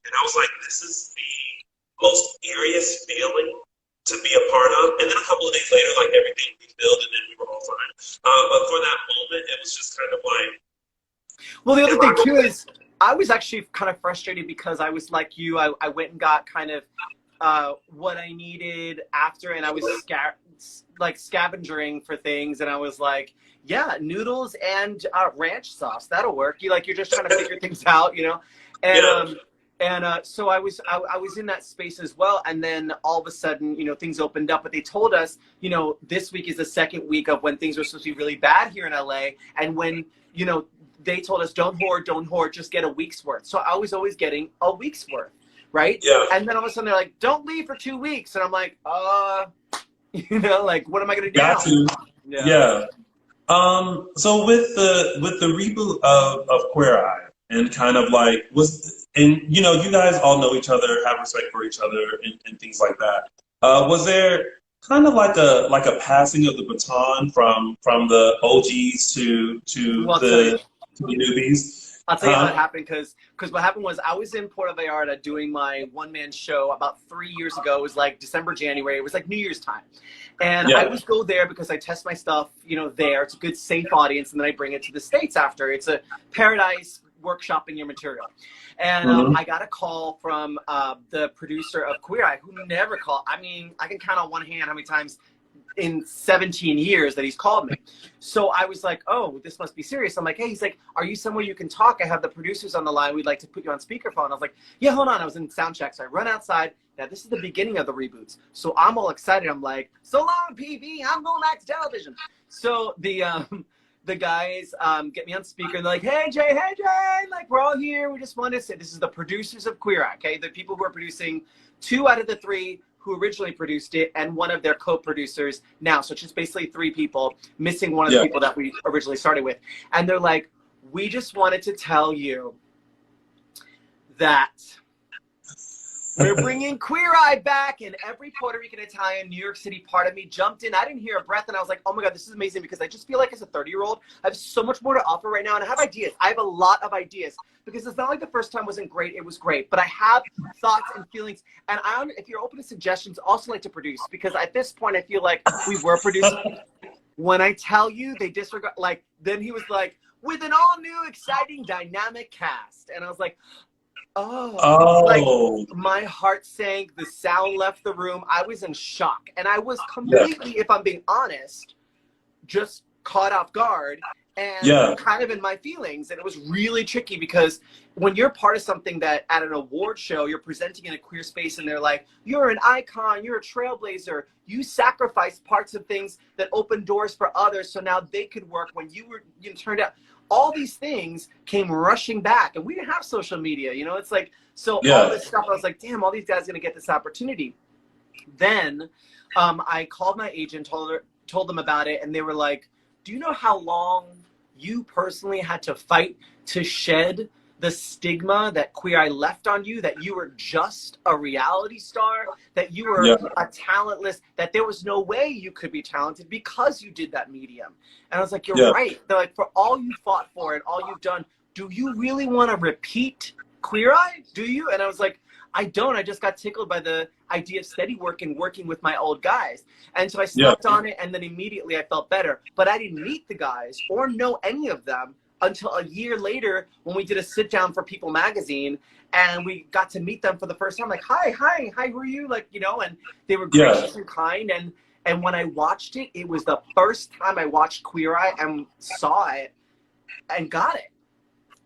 And I was like, this is the most eeriest feeling to be a part of. And then a couple of days later, like everything refilled and then we were all fine. But for that moment, it was just kind of like. Well, the other thing too is I was actually kind of frustrated because I was like you. I went and got kind of what I needed after, and I was scavenging for things, and I was like, yeah, noodles and ranch sauce, that'll work. You're just trying to figure things out, you know. And so I was in that space as well, and then all of a sudden, you know, things opened up. But they told us, you know, this week is the second week of when things were supposed to be really bad here in LA, and when, you know, they told us don't hoard, just get a week's worth. So I was always getting a week's worth. Right? Yeah. And then all of a sudden they're like, don't leave for 2 weeks. And I'm like, you know, like, what am I going to do now? Yeah. So with the reboot of Queer Eye and kind of like and you know, you guys all know each other, have respect for each other and things like that. Was there kind of like a passing of the baton from the OGs to the newbies? I'll tell you how it happened, because what happened was I was in Puerto Vallarta doing my one-man show about 3 years ago. It was like December, January. It was like New Year's time. And I always go there because I test my stuff, you know, there. It's a good, safe audience, and then I bring it to the States after. It's a paradise workshopping your material. And I got a call from the producer of Queer Eye, who never called. I mean, I can count on one hand how many times in 17 years that he's called me. So I was like, oh, this must be serious. I'm like, hey, he's like, are you somewhere you can talk? I have the producers on the line. We'd like to put you on speakerphone. I was like, yeah, hold on. I was in sound check. So I run outside. Now this is the beginning of the reboots. So I'm all excited. I'm like, so long, PV, I'm going back to television. So the guys get me on speaker and they're like, hey Jay, like we're all here. We just want to say this is the producers of Queer Eye, okay? The people who are producing 2 out of the 3 who originally produced it, and one of their co-producers now. So it's just basically 3 people, missing one of the people that we originally started with. And they're like, we just wanted to tell you that we're bringing Queer Eye back, and every Puerto Rican, Italian, New York City part of me jumped in. I didn't hear a breath, and I was like, oh my God, this is amazing, because I just feel like as a 30-year-old, I have so much more to offer right now, and I have ideas. I have a lot of ideas, because it's not like the first time wasn't great. It was great, but I have thoughts and feelings, and if you're open to suggestions, also like to produce, because at this point, I feel like we were producing. When I tell you, they disregard, like, then he was like, with an all-new, exciting, dynamic cast, and I was like, oh, like my heart sank, the sound left the room. I was in shock, and I was completely, if I'm being honest, just caught off guard and kind of in my feelings. And it was really tricky, because when you're part of something that at an award show, you're presenting in a queer space, and they're like, you're an icon, you're a trailblazer, you sacrificed parts of things that opened doors for others so now they could work when you turned out. All these things came rushing back, and we didn't have social media, you know. It's like, so all this stuff, I was like, damn, all these guys are gonna get this opportunity. Then I called my agent, told them about it, and they were like, do you know how long you personally had to fight to shed the stigma that Queer Eye left on you, that you were just a reality star, that you were a talentless, that there was no way you could be talented because you did that medium. And I was like, you're right. They're like, for all you fought for and all you've done, do you really want to repeat Queer Eye? Do you? And I was like, I don't. I just got tickled by the idea of steady work and working with my old guys. And so I stepped on it, and then immediately I felt better. But I didn't meet the guys or know any of them until a year later when we did a sit down for People magazine, and we got to meet them for the first time. Like, hi, who are you? Like, you know, and they were gracious and kind. And when I watched it, it was the first time I watched Queer Eye and saw it and got it.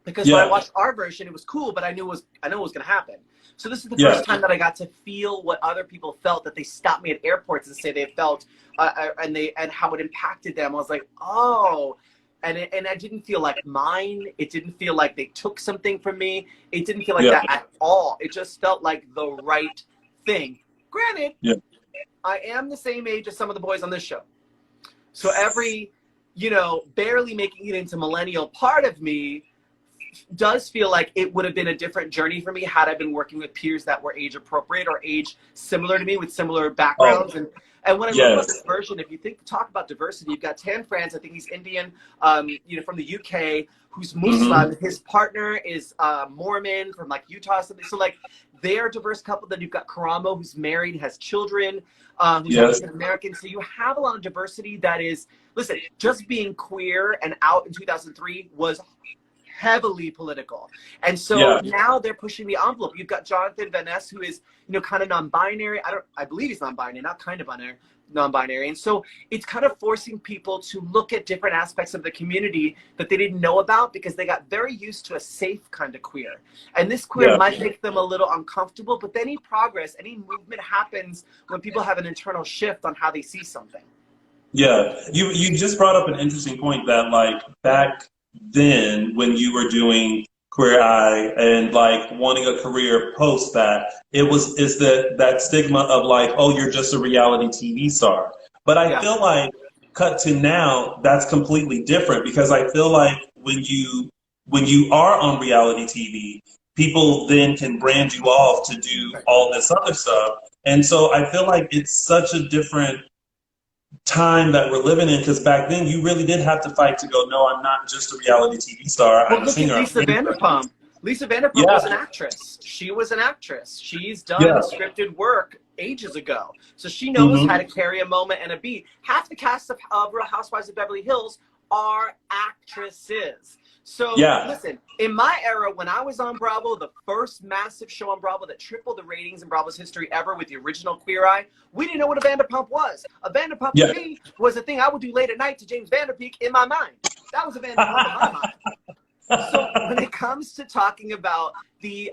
Because when I watched our version, it was cool, but I knew it was going to happen. So this is the first time that I got to feel what other people felt, that they stopped me at airports and say they felt, and how it impacted them. I was like, oh, and I didn't feel like mine. It didn't feel like they took something from me. It didn't feel like that at all. It just felt like the right thing. Granted, I am the same age as some of the boys on this show. So every, you know, barely making it into millennial part of me does feel like it would have been a different journey for me had I been working with peers that were age appropriate or age similar to me with similar backgrounds. And when I look about this version, if you talk about diversity, you've got Tan France, I think he's Indian, you know, from the UK, who's Muslim. His partner is Mormon from like Utah or something. So like they're a diverse couple. Then you've got Karamo, who's married, has children, who's African American. So you have a lot of diversity that is, listen, just being queer and out in 2003 was heavily political. And so now they're pushing the envelope. You've got Jonathan Van Ness, who is, you know, kind of non-binary. I believe he's non-binary, not kind of non-binary. And so it's kind of forcing people to look at different aspects of the community that they didn't know about because they got very used to a safe kind of queer. And this queer might make them a little uncomfortable, but any progress, any movement happens when people have an internal shift on how they see something. Yeah, you just brought up an interesting point that like back then when you were doing Queer Eye and like wanting a career post that, it's that stigma of like, oh, you're just a reality TV star. But I feel like cut to now, that's completely different because I feel like when you are on reality TV, people then can brand you off to do all this other stuff. And so I feel like it's such a different time that we're living in, because back then you really did have to fight to go, no, I'm not just a reality TV star. Well, I'm a look singer. at Lisa Vanderpump. Lisa Vanderpump was an actress. She was an actress. She's done scripted work ages ago. So she knows how to carry a moment and a beat. Half the cast of Real Housewives of Beverly Hills are actresses. So listen, in my era, when I was on Bravo, the first massive show on Bravo that tripled the ratings in Bravo's history ever with the original Queer Eye, we didn't know what a Vanderpump was. A Vanderpump to me was a thing I would do late at night to James Vanderpeak in my mind. That was a Vanderpump in my mind. So when it comes to talking about the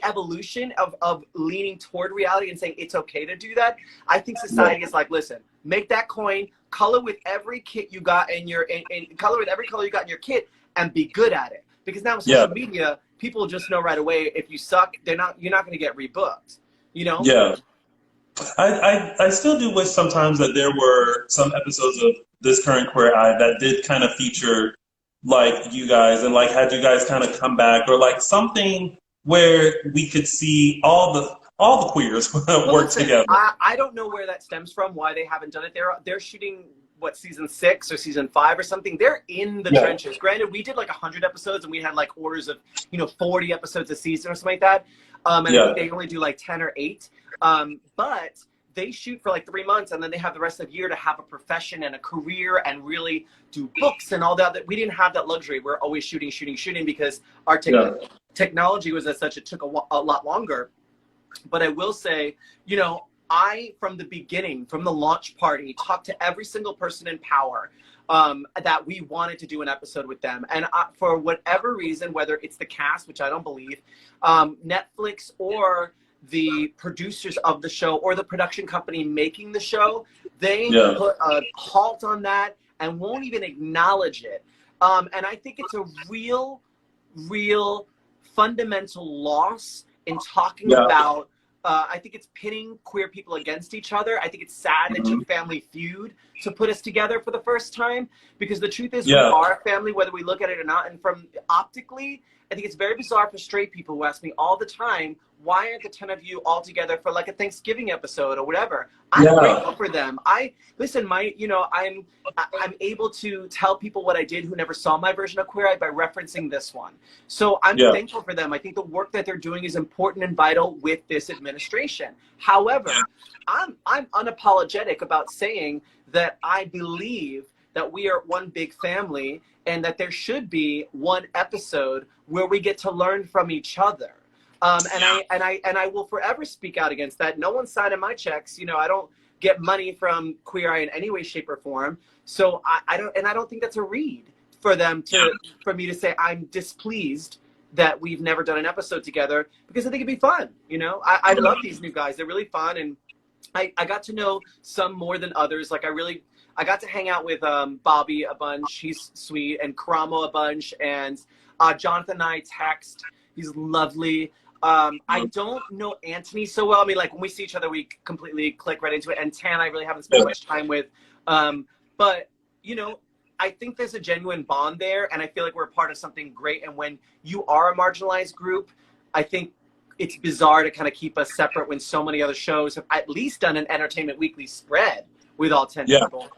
evolution of leaning toward reality and saying it's okay to do that, I think society is like, listen, make that coin, color with every kit you got in your, color with every color you got in your kit, and be good at it. Because now with social media, people just know right away if you suck, you're not going to get rebooked. You know? Yeah. I still do wish sometimes that there were some episodes of this current Queer Eye that did kind of feature like you guys and like had you guys kind of come back, or like something where we could see all the queers work together. I don't know where that stems from, why they haven't done it. They're shooting what, season 6 or season 5 or something. They're in the trenches. Granted, we did like 100 episodes and we had like orders of 40 episodes a season or something like that. And I think they only do like 10 or 8. But they shoot for like 3 months and then they have the rest of the year to have a profession and a career and really do books and all that. We didn't have that luxury. We're always shooting because our technology was as such, it took a lot longer. But I will say, I, from the beginning, from the launch party, talked to every single person in power that we wanted to do an episode with them. And for whatever reason, whether it's the cast, which I don't believe, Netflix or the producers of the show or the production company making the show, they put a halt on that and won't even acknowledge it. And I think it's a real fundamental loss in talking about, I think it's pitting queer people against each other. I think it's sad that took Family Feud to put us together for the first time, because the truth is we are a family, whether we look at it or not. And from optically, I think it's very bizarre for straight people who ask me all the time, why aren't the 10 of you all together for like a Thanksgiving episode or whatever? I'm grateful for them. Listen, I'm able to tell people what I did who never saw my version of Queer Eye by referencing this one. So I'm thankful for them. I think the work that they're doing is important and vital with this administration. However, I'm unapologetic about saying that I believe that we are one big family and that there should be one episode where we get to learn from each other. And I will forever speak out against that. No one's signing my checks. You know, I don't get money from Queer Eye in any way, shape, or form. So I don't think that's a read for them for me to say I'm displeased that we've never done an episode together, because I think it'd be fun. You know, I love these new guys. They're really fun, and I got to know some more than others. Like I got to hang out with Bobby a bunch. He's sweet, and Karamo a bunch, and Jonathan and I text. He's lovely. I don't know Anthony so well. I mean, like when we see each other, we completely click right into it. And Tan, I really haven't spent much time with. But, you know, I think there's a genuine bond there, and I feel like we're a part of something great. And when you are a marginalized group, I think it's bizarre to kind of keep us separate when so many other shows have at least done an Entertainment Weekly spread with all 10 people.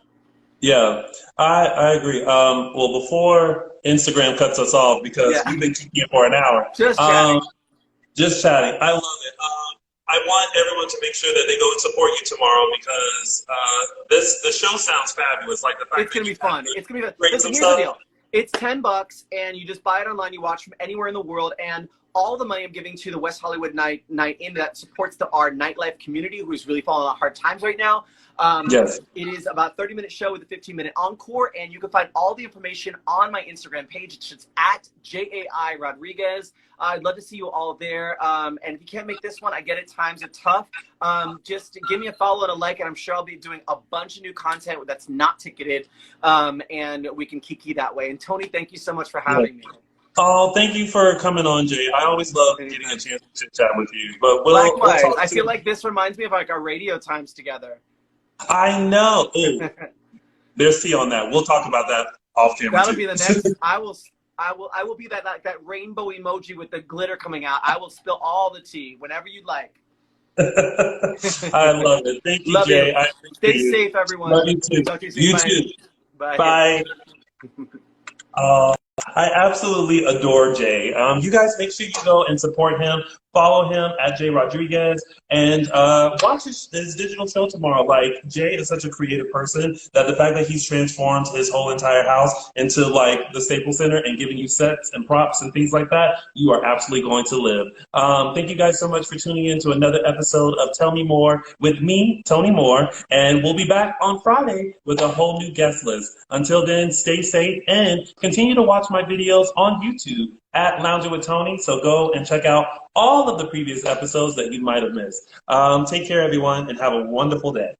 Yeah, I agree. Well, before Instagram cuts us off, because we've been keeping it for an hour. Just chatting. I love it. I want everyone to make sure that they go and support you tomorrow, because the show sounds fabulous. Like the fact it's gonna be fun. It's gonna be fun. Listen, here's the deal. It's $10, and you just buy it online. You watch from anywhere in the world, and all the money I'm giving to the West Hollywood Night In that supports our nightlife community, who's really falling on hard times right now. It is about a 30-minute show with a 15-minute encore, and you can find all the information on my Instagram page. It's just at Jai Rodriquez. I'd love to see you all there. And if you can't make this one, I get it. Times are tough. Just give me a follow and a like, and I'm sure I'll be doing a bunch of new content that's not ticketed, and we can kiki that way. And Tony, thank you so much for having me. Oh, thank you for coming on, Jay. I always love getting a chance to chit chat with you. But likewise, I feel like this reminds me of like our radio times together. I know. Ooh, there's tea on that. We'll talk about that off camera. That'll be the next. I will be that rainbow emoji with the glitter coming out. I will spill all the tea whenever you'd like. I love it. Thank you, love Jay. You. Stay safe, everyone. Love you too. Talk to you soon. You too. Bye. I absolutely adore Jay. You guys make sure you go and support him. Follow him at Jai Rodriquez, and watch his digital show tomorrow. Like, Jay is such a creative person that the fact that he's transformed his whole entire house into like the Staples Center and giving you sets and props and things like that, you are absolutely going to live. Thank you guys so much for tuning in to another episode of Tell Me More with me, Tony Moore, and we'll be back on Friday with a whole new guest list. Until then, stay safe and continue to watch my videos on YouTube at Lounging with Tony. So go and check out all of the previous episodes that you might have missed. Take care, everyone, and have a wonderful day.